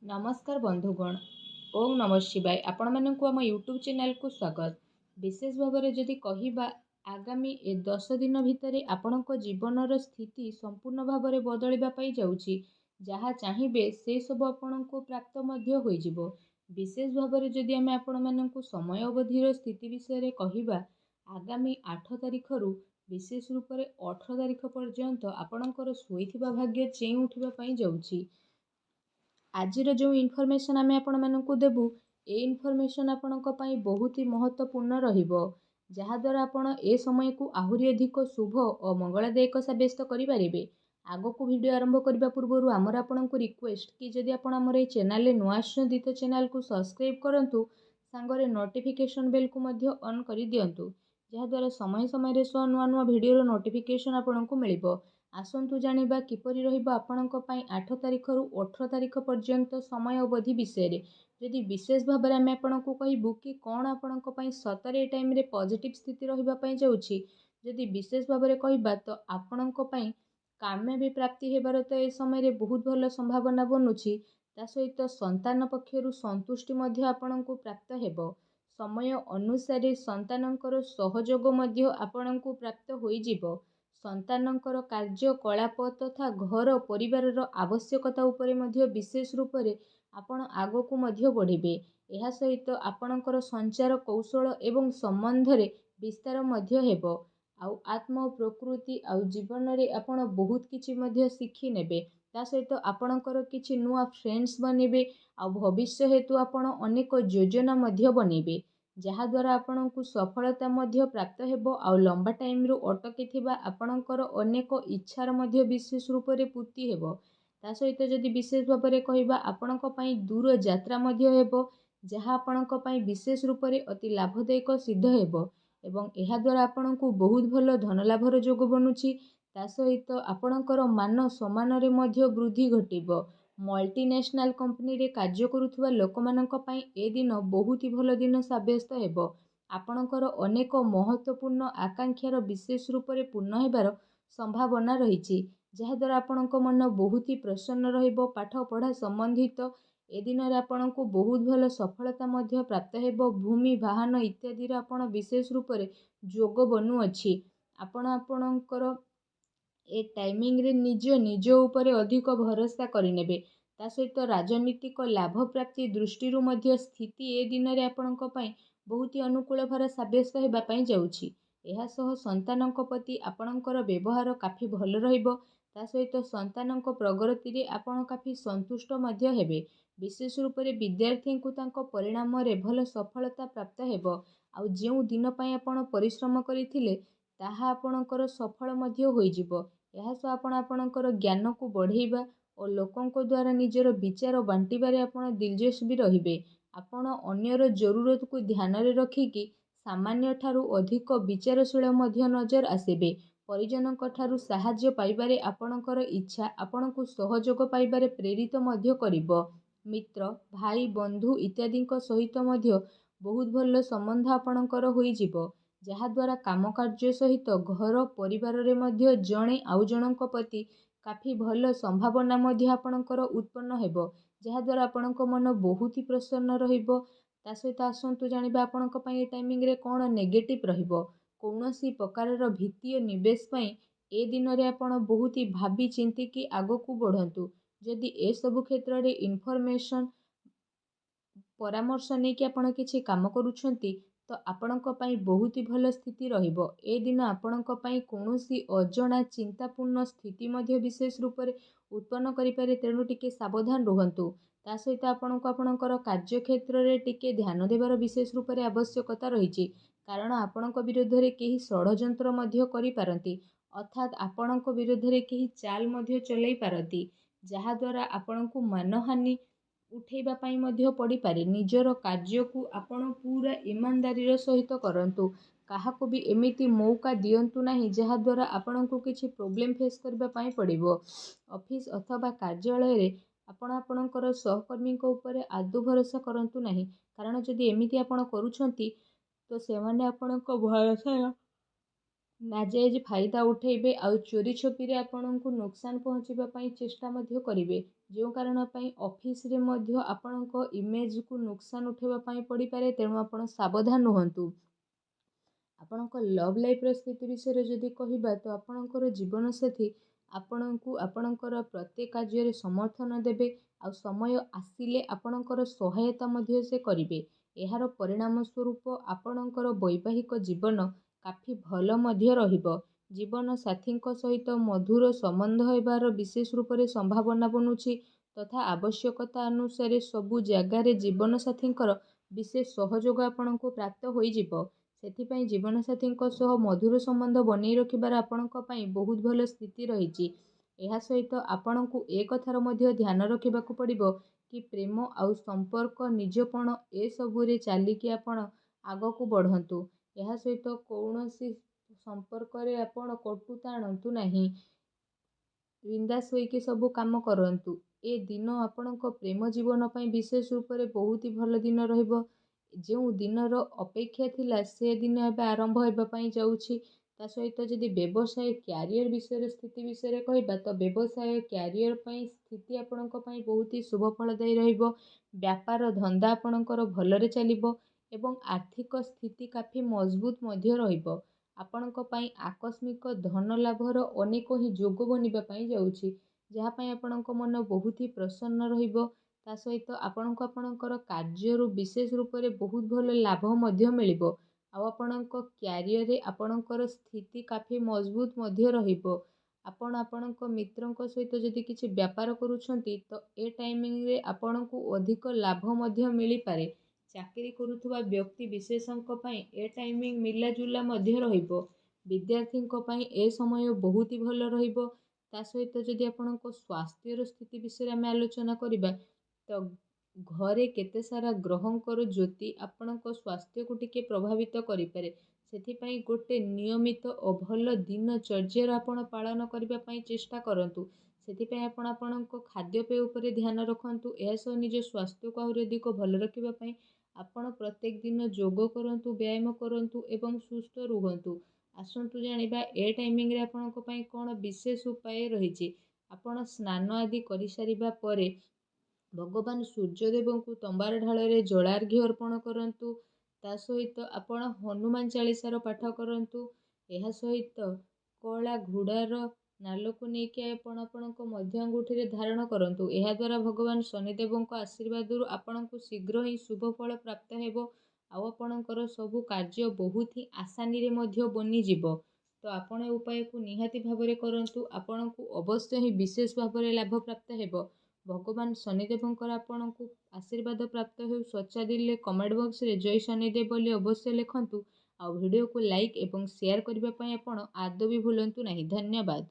नमस्कार बंधुगण। ओम नमः शिवाय। आपण मानक आम यूट्यूब चैनल को स्वागत। विशेष भाव में जदि कहवा आगामी 10 दिन भितर आपण जीवनर स्थिति संपूर्ण भाव में बदलवाई जाऊँगी। जहाँ चाहिए से सब आपण को प्राप्त हो। विशेष भाव में जदि आम आपण मानक समय अवधिर स्थिति विषय कहवा आगामी 8 तारिख रु विशेष रूप से 18 तारिख पर्यंत आपणकर शोइथिबा भाग्य चेई उठिबापई जाउछि। आजिर जो इनफॉरमेशन आम आपण मानक देबू ए इनफॉरमेशन आपणक पई बहुत ही महत्वपूर्ण रहिबो। जहाद्वारा आपण ए समय को आहुरी अधिक शुभ और मंगलदायक सब्यस्त करें। आगो को वीडियो आरंभ करने पूर्व आमर आपण को रिक्वेस्ट कि जदि आपण आमर ए चैनल नुआ आछंती तो चैनल को सब्सक्राइब करंतु, सांगरे नोटिफिकेशन बेल को मध्य ऑन कर दियंतु, जहाद्वारा समय समय रे सो नुआ नुआ वीडियो नोटिफिकेशन आपण को मिलिबो। आसंतु जानिबा किपरि रहिबो आपणक पई 8 तारिख रु 18 तारिख पर्यंत समय अवधि विषय। जदि विशेष भाव में आम आपको कहबू कि कौन आपणक पई सतरे टाइम रे पॉजिटिव स्थिति रहिबा पई जाउछि। जदि विशेष भाव में कहबा तो आपणक पई काम्य भी प्राप्ति हेबार तो ए समय रे बहुत भल संभावना बनुछि। ता सहित संतान पक्षरु संतुष्टि मध्य आपणको प्राप्त हेबो। समय अनुसार संतानकर सहयोग मध्य आपणको प्राप्त होई जिवो। संतानकर कार्यकलाप तथा घर परिवार आवश्यकता उपरे मध्य विशेष रूप से आपण आगो को मध्य बढ़िबे। एहा सहित आपणकर संचार कौशल एवं संबंध रे विस्तार मध्य हेबो। आउ आत्म प्रकृति आउ जीवन रे आपण बहुत किछि मध्य सीखी नेबे। ता सहित आपणकर किछि नुआ फ्रेंड्स बनिबे। आउ भविष्य हेतु आपण अनेक योजना मध्य बनिबे, जहाद्वारा आपण को सफलता मध्य प्राप्त हेबो। आउ लंबा टाइम रु अटकी थिबा आपणकर अनेक इच्छार मध्य विशेष रूप से पूर्ति हेबो। ता सहित जदि विशेष भाव में कहबा आपणक पई दूर यात्रा मध्य हेबो, जहाँ आपणक पई विशेष रूप से अति लाभदायक सिद्ध हेबो। एवं एहा द्वारा आपण को बहुत भल धन लाभर जोग बनुछि। ता सहित आपणकर मान सम्मान रे मध्य वृद्धि घटिबो। मल्टीनेशनल कंपनी रे कार्य करुथुवा लोकमानक पई ए दिन बहुत ही भल दिन साब्यस्त हेबो। आपणकर अनेक महत्वपूर्ण आकांक्षार विशेष रूप से पूर्ण हेबार संभावना रही, जहाद्वारा आपणक मन बहुत ही प्रसन्न रहिबो। पाठ पढ़ा संबंधित ए दिन आपण को बहुत भल सफलता मध्य प्राप्त हेबो। भूमि वाहन इत्यादि आपण विशेष रूप से जोग बनु अछि। आपण आपणकर ए टाइमिंग रे निज उपरे अधिक भरोसा करिनेबे। ता सहित राजनीतिक लाभ प्राप्ति दृष्टि मध्य स्थिति ए दिन रे आपणक पई बहुत ही अनुकूल भर साब्यस्त हेबा पई जाउछि। एहा सह संतानक प्रति आपणकर व्यवहार काफी भल रहिबो। ता सहित संतानक प्रगति रे आपण काफी संतुष्ट मध्य हेबे। विशेष रूप से विद्यार्थी को तांको परिणाम रे भल सफलता प्राप्त हेबो। आउ जेउ दिन पई आपण परिश्रम करिथिले ताहा आपणकर सफल मध्य होई जिवो। एहा सह आपण आपणकर ज्ञान को बढ़ेबा और लोकंक द्वारा निजर विचार बांटिबारे आपण दिलजस भी रहिबे। आपण अन्यर जरूरत को ध्यान रे रखिकी सामान्य ठारू अधिक विचारशील मध्य नजर आसेबे। परिजनक ठारू साहाय्य पाइबारे आपणकर इच्छा आपणको सहयोग पाइबारे प्रेरित मध्य करिबो। मित्र भाई बंधु इत्यादि सहित मध्य बहुत भल संबंध आपणकर होई जिवो, जहाद्वारा काम कार्य सहित घर परिवार रे मध्य जणे आउ जणक प्रति काफी भल संभावना मध्य आपणकर उत्पन्न हेबो, जहाद्वारा आपणक मन बहुत ही प्रसन्न रहिबो। ता सहित आसंतु जानिबा आपणक पई टाइमिंग रे कोन नेगेटिव रहिबो। कौनसी प्रकार भीतीय निवेश पई ए दिन रे आपण बहुत ही भाबी चिंती कि आगो को बढ़ंतु। जदि ए सब क्षेत्र रे इनफॉरमेशन परामर्श नहीं कि आपण किछि काम करूछंती तो आपणक पई बहुत ही भल स्थिति रहिबो। ए दिन आपणक पई कौनसी अजଣା चिंतापूर्ण स्थिति मध्य विशेष रूप से उत्पन्न करि पारे, तेणु टिके सावधान रुहंतु। ता सहित आपणक आपणकर कार्य क्षेत्र रे टिके ध्यान देबार विशेष रूप से आवश्यकता रहिछि, कारण आपणक विरोध रे केही षडयंत्र मध्य करि पारंती, अर्थात आपणक विरोध रे केही चाल मध्य चलाई पारंती, जहा द्वारा आपणको मानहानि उठेबा पाई मध्य पड़ी पारे। निजर कार्य को आपण पूरा ईमानदारी सहित करंतु। काहाको भी एमिति मौका दियंतु नाही जहा द्वारा आपणको किछि प्रॉब्लम फेस करबा पाई पड़िबो। ऑफिस अथवा कार्यालय रे आपण आपणकर सहकर्मी को ऊपर आदौ भरोसा करंतु नाही, कारण जदि एमिति आपण करूछंती तो सेमाने आपणको भरोसा ନାଜାୟଜ ଫାଇଦା ଉଠାଇବେ ଆଉ ଚୋରି ଛପିରେ ଆପଣଙ୍କୁ ନୋକସାନ ପହଞ୍ଚିବା ପାଇଁ ଚେଷ୍ଟା ମଧ୍ୟ କରିବେ। ଯେଉଁ କାରଣ ପାଇଁ ଅଫିସରେ ମଧ୍ୟ ଆପଣଙ୍କ ଇମେଜକୁ ନୋକସାନ ଉଠାଇବା ପାଇଁ ପଡ଼ିପାରେ, ତେଣୁ ଆପଣ ସାବଧାନ ରୁହନ୍ତୁ। ଆପଣଙ୍କ ଲଭ୍ ଲାଇଫ୍ର ସ୍ଥିତି ବିଷୟରେ ଯଦି କହିବା ତ ଆପଣଙ୍କର ଜୀବନସାଥୀ ଆପଣଙ୍କୁ ଆପଣଙ୍କର ପ୍ରତ୍ୟେକ କାର୍ଯ୍ୟରେ ସମର୍ଥନ ଦେବେ ଆଉ ସମୟ ଆସିଲେ ଆପଣଙ୍କର ସହାୟତା ମଧ୍ୟ ସେ କରିବେ। ଏହାର ପରିଣାମ ସ୍ୱରୂପ ଆପଣଙ୍କର ବୈବାହିକ ଜୀବନ କାଫି ଭଲ ମଧ୍ୟ ରହିବ। ଜୀବନ ସାଥୀଙ୍କ ସହିତ ମଧୁର ସମ୍ବନ୍ଧ ହେବାର ବିଶେଷ ରୂପରେ ସମ୍ଭାବନା ବନୁଛି ତଥା ଆବଶ୍ୟକତା ଅନୁସାରେ ସବୁ ଜାଗାରେ ଜୀବନସାଥୀଙ୍କର ବିଶେଷ ସହଯୋଗ ଆପଣଙ୍କୁ ପ୍ରାପ୍ତ ହୋଇଯିବ। ସେଥିପାଇଁ ଜୀବନସାଥୀଙ୍କ ସହ ମଧୁର ସମ୍ବନ୍ଧ ବନେଇ ରଖିବାର ଆପଣଙ୍କ ପାଇଁ ବହୁତ ଭଲ ସ୍ଥିତି ରହିଛି। ଏହା ସହିତ ଆପଣଙ୍କୁ ଏ କଥାର ମଧ୍ୟ ଧ୍ୟାନ ରଖିବାକୁ ପଡ଼ିବ କି ପ୍ରେମ ଆଉ ସମ୍ପର୍କ ନିଜପଣ ଏସବୁରେ ଚାଲିକି ଆପଣ ଆଗକୁ ବଢ଼ନ୍ତୁ। ଏହା ସହିତ କୌଣସି ସମ୍ପର୍କରେ ଆପଣ କଟୁତା ଆଣନ୍ତୁ ନାହିଁ। ବିନ୍ଦାସ ହୋଇକି ସବୁ କାମ କରନ୍ତୁ। ଏ ଦିନ ଆପଣଙ୍କ ପ୍ରେମ ଜୀବନ ପାଇଁ ବିଶେଷ ରୂପରେ ବହୁତ ହି ଭଲ ଦିନ ରହିବ। ଯେଉଁ ଦିନର ଅପେକ୍ଷା ଥିଲା ସେ ଦିନ ଏବେ ଆରମ୍ଭ ହେବା ପାଇଁ ଯାଉଛି। ତା ସହିତ ଯଦି ବ୍ୟବସାୟ କ୍ୟାରିୟର ବିଷୟରେ ସ୍ଥିତି ବିଷୟରେ କହିବା ତ ବ୍ୟବସାୟ କ୍ୟାରିୟର ପାଇଁ ସ୍ଥିତି ଆପଣଙ୍କ ପାଇଁ ବହୁତ ହି ଶୁଭ ଫଳଦାୟୀ ରହିବ। ବ୍ୟାପାର ଧନ୍ଦା ଆପଣଙ୍କର ଭଲରେ ଚାଲିବ ଏବଂ ଆର୍ଥିକ ସ୍ଥିତି କାଫି ମଜବୁତ ମଧ୍ୟ ରହିବ। ଆପଣଙ୍କ ପାଇଁ ଆକସ୍ମିକ ଧନ ଲାଭର ଅନେକ ହିଁ ଯୋଗ ବନିବା ପାଇଁ ଯାଉଛି, ଯାହା ପାଇଁ ଆପଣଙ୍କ ମନ ବହୁତ ହି ପ୍ରସନ୍ନ ରହିବ। ତା ସହିତ ଆପଣଙ୍କୁ ଆପଣଙ୍କର କାର୍ଯ୍ୟରୁ ବିଶେଷ ରୂପରେ ବହୁତ ଭଲ ଲାଭ ମଧ୍ୟ ମିଳିବ। ଆଉ ଆପଣଙ୍କ କ୍ୟାରିୟରରେ ଆପଣଙ୍କର ସ୍ଥିତି କାଫି ମଜବୁତ ମଧ୍ୟ ରହିବ। ଆପଣ ଆପଣଙ୍କ ମିତ୍ରଙ୍କ ସହିତ ଯଦି କିଛି ବ୍ୟାପାର କରୁଛନ୍ତି ତ ଏ ଟାଇମିଂରେ ଆପଣଙ୍କୁ ଅଧିକ ଲାଭ ମଧ୍ୟ ମିଳିପାରେ। ଚାକିରି କରୁଥିବା ବ୍ୟକ୍ତି ବିଶେଷଙ୍କ ପାଇଁ ଏ ଟାଇମିଂ ମିଲାଜୁଲା ମଧ୍ୟ ରହିବ। ବିଦ୍ୟାର୍ଥୀଙ୍କ ପାଇଁ ଏ ସମୟ ବହୁତ ହି ଭଲ ରହିବ। ତା ସହିତ ଯଦି ଆପଣଙ୍କ ସ୍ୱାସ୍ଥ୍ୟର ସ୍ଥିତି ବିଷୟରେ ଆମେ ଆଲୋଚନା କରିବା ତ ଘରେ କେତେ ସାରା ଗ୍ରହଙ୍କର ଜ୍ୟୋତି ଆପଣଙ୍କ ସ୍ୱାସ୍ଥ୍ୟକୁ ଟିକେ ପ୍ରଭାବିତ କରିପାରେ। ସେଥିପାଇଁ ଗୋଟେ ନିୟମିତ ଓ ଭଲ ଦିନଚର୍ଯ୍ୟାର ଆପଣ ପାଳନ କରିବା ପାଇଁ ଚେଷ୍ଟା କରନ୍ତୁ। ସେଥିପାଇଁ ଆପଣ ଆପଣଙ୍କ ଖାଦ୍ୟପେୟ ଉପରେ ଧ୍ୟାନ ରଖନ୍ତୁ। ଏହା ସହ ନିଜ ସ୍ୱାସ୍ଥ୍ୟକୁ ଆହୁରି ଅଧିକ ଭଲ ରଖିବା ପାଇଁ ଆପଣ ପ୍ରତ୍ୟେକ ଦିନ ଯୋଗ କରନ୍ତୁ, ବ୍ୟାୟାମ କରନ୍ତୁ ଏବଂ ସୁସ୍ଥ ରୁହନ୍ତୁ। ଆସନ୍ତୁ ଜାଣିବା ଏ ଟାଇମିଂରେ ଆପଣଙ୍କ ପାଇଁ କ'ଣ ବିଶେଷ ଉପାୟ ରହିଛି। ଆପଣ ସ୍ନାନ ଆଦି କରିସାରିବା ପରେ ଭଗବାନ ସୂର୍ଯ୍ୟଦେବଙ୍କୁ ତମ୍ବାର ଢାଳରେ ଜଳାର୍ଘ୍ୟ ଅର୍ପଣ କରନ୍ତୁ। ତା ସହିତ ଆପଣ ହନୁମାନ ଚାଳିଶାର ପାଠ କରନ୍ତୁ। ଏହା ସହିତ କଳା ଘୋଡ଼ାର ନାଲକୁ ନେଇକି ଆପଣ ଆପଣଙ୍କ ମଧ୍ୟ ଆଙ୍ଗୁଠିରେ ଧାରଣ କରନ୍ତୁ। ଏହାଦ୍ୱାରା ଭଗବାନ ଶନିଦେବଙ୍କ ଆଶୀର୍ବାଦରୁ ଆପଣଙ୍କୁ ଶୀଘ୍ର ହିଁ ଶୁଭ ଫଳ ପ୍ରାପ୍ତ ହେବ ଆଉ ଆପଣଙ୍କର ସବୁ କାର୍ଯ୍ୟ ବହୁତ ହିଁ ଆସାନୀରେ ମଧ୍ୟ ବନିଯିବ। ତ ଆପଣ ଏ ଉପାୟକୁ ନିହାତି ଭାବରେ କରନ୍ତୁ। ଆପଣଙ୍କୁ ଅବଶ୍ୟ ହିଁ ବିଶେଷ ଭାବରେ ଲାଭ ପ୍ରାପ୍ତ ହେବ। ଭଗବାନ ଶନିଦେବଙ୍କର ଆପଣଙ୍କୁ ଆଶୀର୍ବାଦ ପ୍ରାପ୍ତ ହେଉ। ସଚ୍ଚା କମେଣ୍ଟ ବକ୍ସରେ ଜୟ ଶନିଦେବ ବୋଲି ଅବଶ୍ୟ ଲେଖନ୍ତୁ। ଆଉ ଭିଡ଼ିଓକୁ ଲାଇକ୍ ଏବଂ ସେୟାର କରିବା ପାଇଁ ଆପଣ ଆଦୌ ବି ଭୁଲନ୍ତୁ ନାହିଁ। ଧନ୍ୟବାଦ।